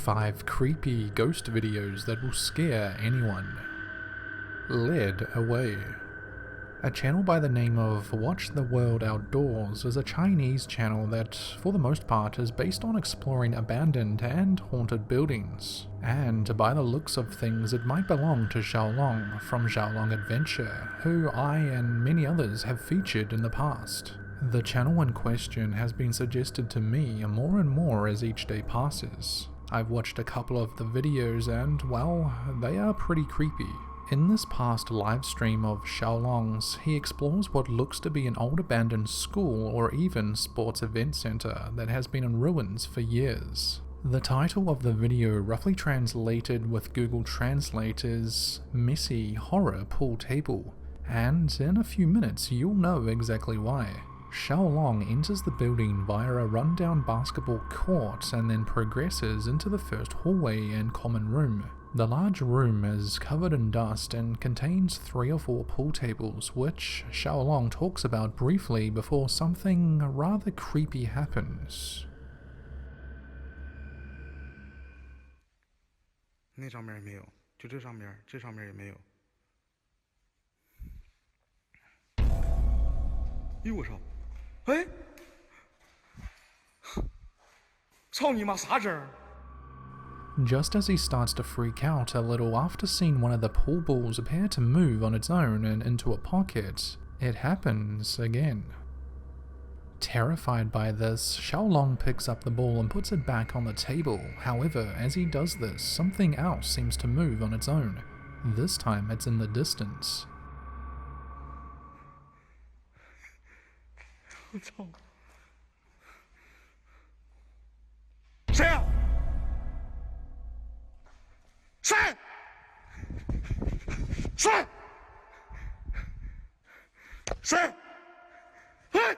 5 creepy ghost videos that will scare anyone. Led Away. A channel by the name of Watch the World Outdoors is a Chinese channel that, for the most part, is based on exploring abandoned and haunted buildings. And by the looks of things, it might belong to Xiaolong from Xiaolong Adventure, who I and many others have featured in the past. The channel in question has been suggested to me more and more as each day passes. I've watched a couple of the videos and, well, they are pretty creepy. In this past livestream of Xiaolong's, he explores what looks to be an old abandoned school or even sports event center that has been in ruins for years. The title of the video, roughly translated with Google Translate, is Messy Horror Pool Table, and in a few minutes you'll know exactly why. Xiaolong enters the building via a rundown basketball court and then progresses into the first hallway and common room. The large room is covered in dust and contains 3 or 4 pool tables, which Xiaolong talks about briefly before something rather creepy happens. 那上面也没有，就这上面也没有。哎我操！哎，操你妈啥声儿？ Just as he starts to freak out a little after seeing one of the pool balls appear to move on its own and into a pocket, it happens again. Terrified by this, Xiaolong picks up the ball and puts it back on the table. However, as he does this, something else seems to move on its own. This time it's in the distance. 我操！谁呀？ 谁？谁？谁？哎！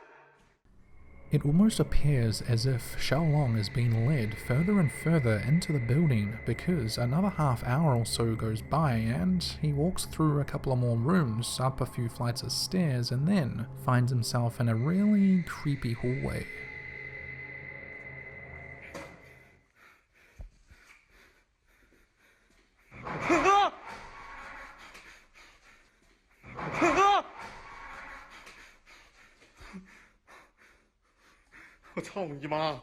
It almost appears as if Xiaolong is being led further and further into the building because another half hour or so goes by and he walks through a couple of more rooms, up a few flights of stairs, and then finds himself in a really creepy hallway. 我操你妈！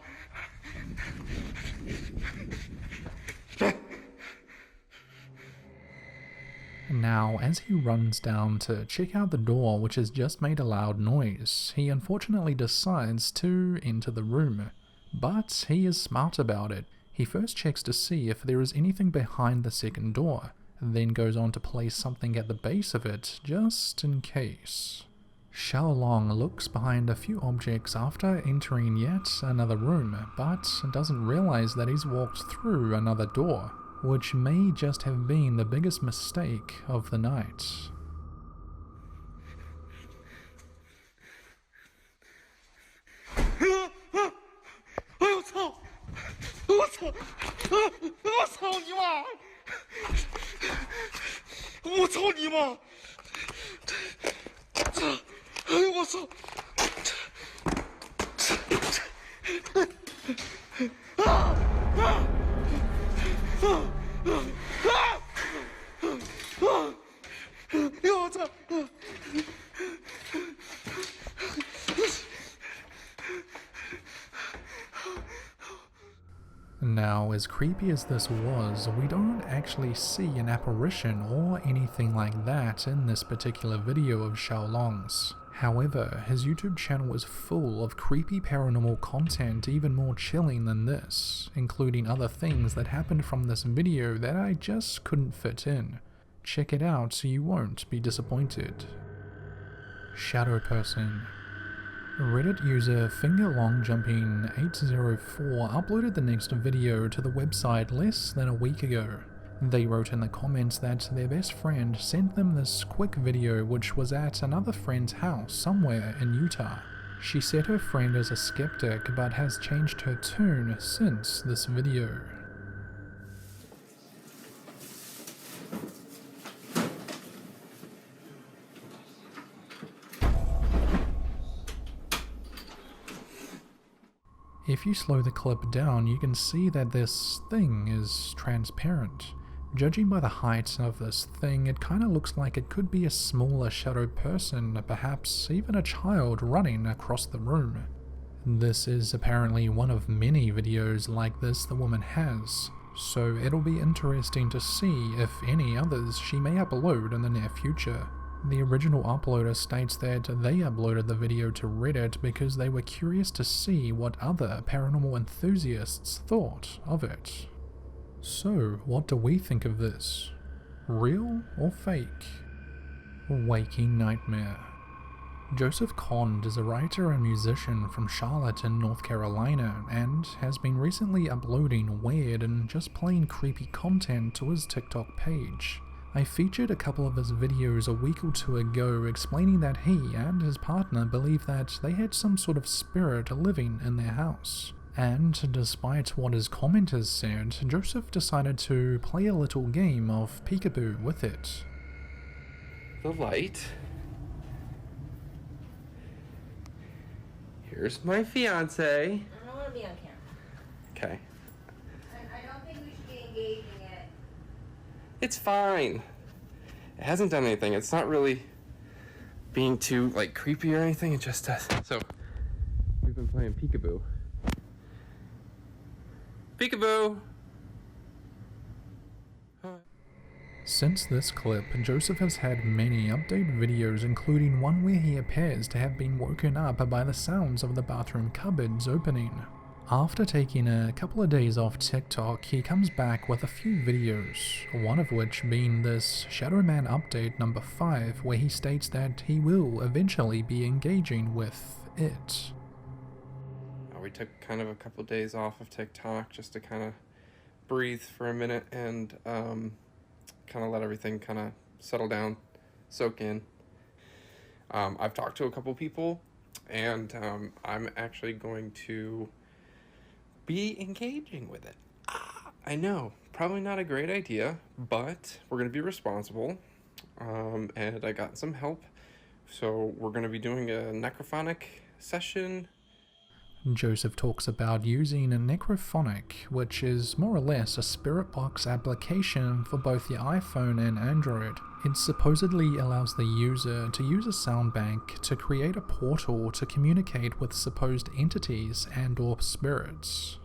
Now, as he runs down to check out the door which has just made a loud noise, he unfortunately decides to enter the room. But he is smart about it. He first checks to see if there is anything behind the second door, then goes on to place something at the base of it just in case. Xiaolong looks behind a few objects after entering yet another room, but doesn't realize that he's walked through another door, which may just have been the biggest mistake of the night. 哎呦我操！我操！我操你妈！我操你妈！哎呦我操！啊啊啊啊啊！哎呦我操！ Now, as creepy as this was, we don't actually see an apparition or anything like that in this particular video of Xiaolong's. However, his YouTube channel is full of creepy paranormal content even more chilling than this, including other things that happened from this video that I just couldn't fit in. Check it out so you won't be disappointed. Shadow Person. Reddit user fingerlongjumping804 uploaded the next video to the website less than a week ago. They wrote in the comments that their best friend sent them this quick video which was at another friend's house somewhere in Utah. She said her friend is a skeptic but has changed her tune since this video. If you slow the clip down, you can see that this thing is transparent. Judging by the height of this thing, it kinda looks like it could be a smaller shadow person, perhaps even a child running across the room. This is apparently one of many videos like this the woman has, so it'll be interesting to see if any others she may upload in the near future. The original uploader states that they uploaded the video to Reddit because they were curious to see what other paranormal enthusiasts thought of it. So, what do we think of this? Real or fake? Waking nightmare. Joseph Kond is a writer and musician from Charlotte in North Carolina and has been recently uploading weird and just plain creepy content to his TikTok page. I featured a couple of his videos a week or two ago explaining that he and his partner believe that they had some sort of spirit living in their house. And despite what his commenters said, Joseph decided to play a little game of peekaboo with it. The light. Here's my fiance. I don't want to be on camera. Okay. I don't think we should be engaging it. It's fine. It hasn't done anything. It's not really being too, like, creepy or anything. It just does. So, we've been playing peekaboo. Peekaboo! Since this clip, Joseph has had many update videos, including one where he appears to have been woken up by the sounds of the bathroom cupboards opening. After taking a couple of days off TikTok, he comes back with a few videos, one of which being this Shadow Man update number 5, where he states that he will eventually be engaging with it. We took kind of a couple days off of TikTok just to kind of breathe for a minute and kind of let everything kind of settle down, soak in. I've talked to a couple people, and I'm actually going to be engaging with it. I know, probably not a great idea, but we're going to be responsible, and I got some help. So we're going to be doing a necrophonic session. Joseph talks about using a necrophonic, which is more or less a spirit box application for both the iPhone and Android. It supposedly allows the user to use a sound bank to create a portal to communicate with supposed entities and/or spirits.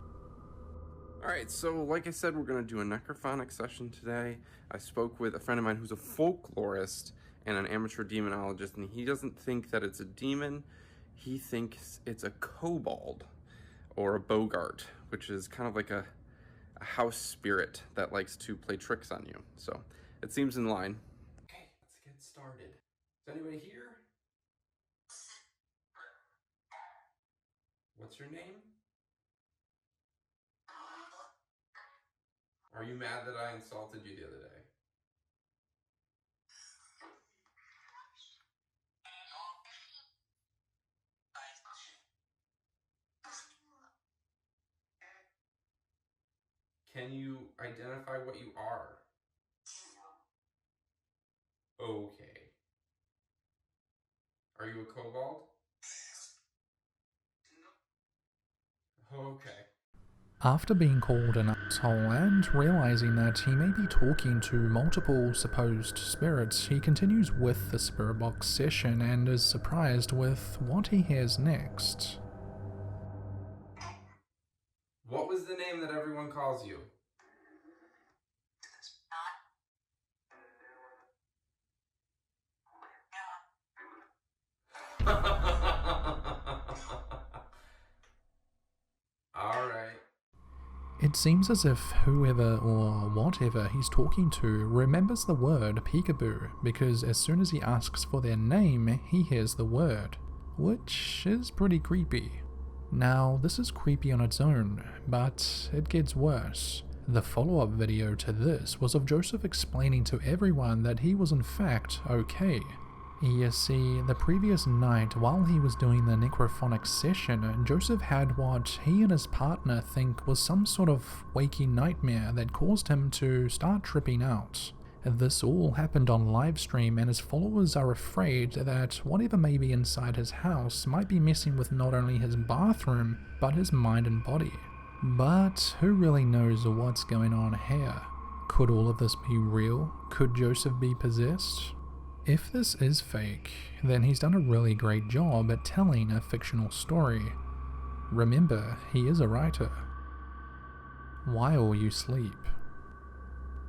Alright, so like I said, we're going to do a necrophonic session today. I spoke with a friend of mine who's a folklorist and an amateur demonologist, and he doesn't think that it's a demon. He thinks it's a kobold or a bogart, which is kind of like a house spirit that likes to play tricks on you. So it seems in line. Okay, let's get started. Is anybody here? What's your name? Are you mad that I insulted you the other day? Can you identify what you are? Okay. Are you a kobold? Okay. After being called an asshole and realizing that he may be talking to multiple supposed spirits, he continues with the spirit box session and is surprised with what he hears next. What was the name that everyone calls you? Alright. It seems as if whoever or whatever he's talking to remembers the word peekaboo, because as soon as he asks for their name, he hears the word, which is pretty creepy. Now, this is creepy on its own, but it gets worse. The follow-up video to this was of Joseph explaining to everyone that he was in fact okay. You see, the previous night while he was doing the necrophonic session, Joseph had what he and his partner think was some sort of waking nightmare that caused him to start tripping out. This all happened on livestream, and his followers are afraid that whatever may be inside his house might be messing with not only his bathroom, but his mind and body. But who really knows what's going on here? Could all of this be real? Could Joseph be possessed? If this is fake, then he's done a really great job at telling a fictional story. Remember, he is a writer. While you sleep.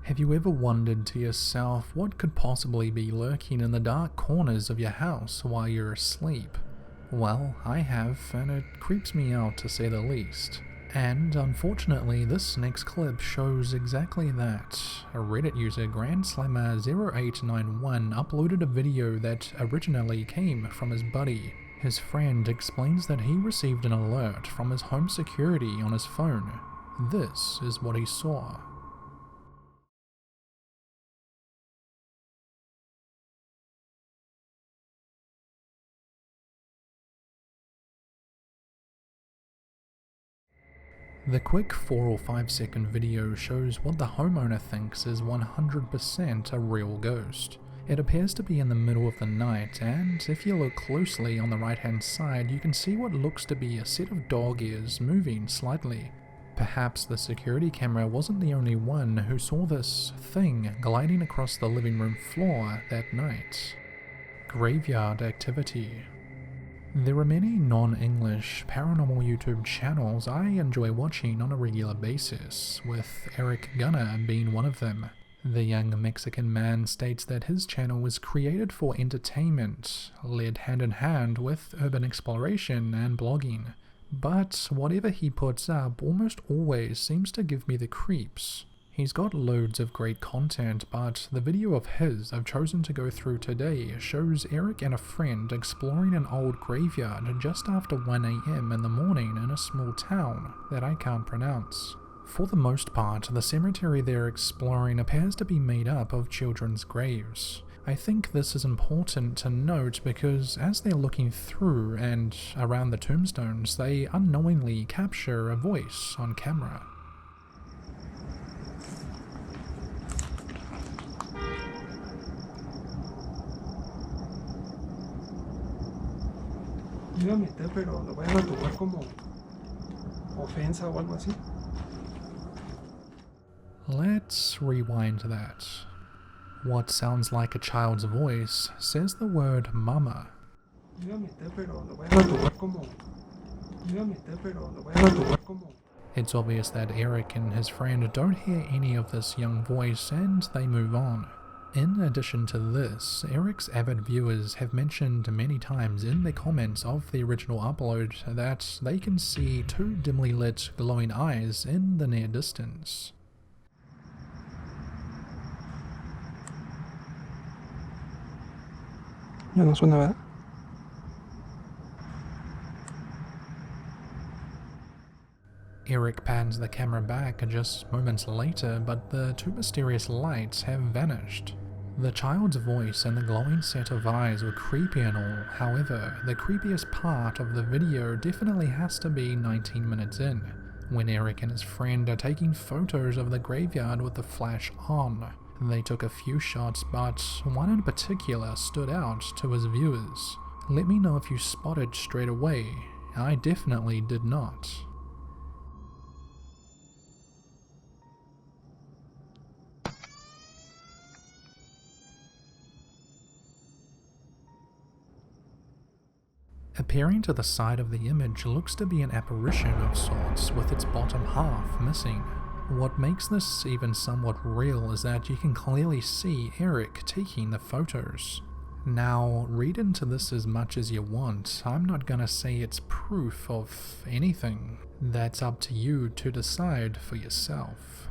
Have you ever wondered to yourself what could possibly be lurking in the dark corners of your house while you're asleep? Well, I have, and it creeps me out to say the least. And unfortunately, this next clip shows exactly that. A Reddit user, GrandSlammer0891, uploaded a video that originally came from his buddy. His friend explains that he received an alert from his home security on his phone. This is what he saw. The quick 4 or 5 second video shows what the homeowner thinks is 100% a real ghost. It appears to be in the middle of the night, and if you look closely on the right hand side, you can see what looks to be a set of dog ears moving slightly. Perhaps the security camera wasn't the only one who saw this thing gliding across the living room floor that night. Graveyard activity. There are many non-English paranormal YouTube channels I enjoy watching on a regular basis, with Eric Gunner being one of them. The young Mexican man states that his channel was created for entertainment, led hand in hand with urban exploration and blogging. But whatever he puts up almost always seems to give me the creeps. He's got loads of great content, but the video of his I've chosen to go through today shows Eric and a friend exploring an old graveyard just after 1 AM in the morning in a small town that I can't pronounce. For the most part, the cemetery they're exploring appears to be made up of children's graves. I think this is important to note because as they're looking through and around the tombstones, they unknowingly capture a voice on camera. Iba a meter, pero lo vayan a tomar como ofensa o algo así. Let's rewind that. What sounds like a child's voice says the word mama. Iba a meter, pero lo vayan a tomar como. Iba a meter, pero lo vayan a tomar como. It's obvious that Eric and his friend don't hear any of this young voice and they move on. In addition to this, Eric's avid viewers have mentioned many times in the comments of the original upload that they can see 2 dimly lit glowing eyes in the near distance. Ya no suena, ¿verdad? Eric pans the camera back just moments later, but the 2 mysterious lights have vanished. The child's voice and the glowing set of eyes were creepy and all, however, the creepiest part of the video definitely has to be 19 minutes in, when Eric and his friend are taking photos of the graveyard with the flash on. They took a few shots, but one in particular stood out to his viewers. Let me know if you spotted straight away. I definitely did not. Appearing to the side of the image looks to be an apparition of sorts, with its bottom half missing. What makes this even somewhat real is that you can clearly see Eric taking the photos. Now, read into this as much as you want. I'm not gonna say it's proof of anything. That's up to you to decide for yourself.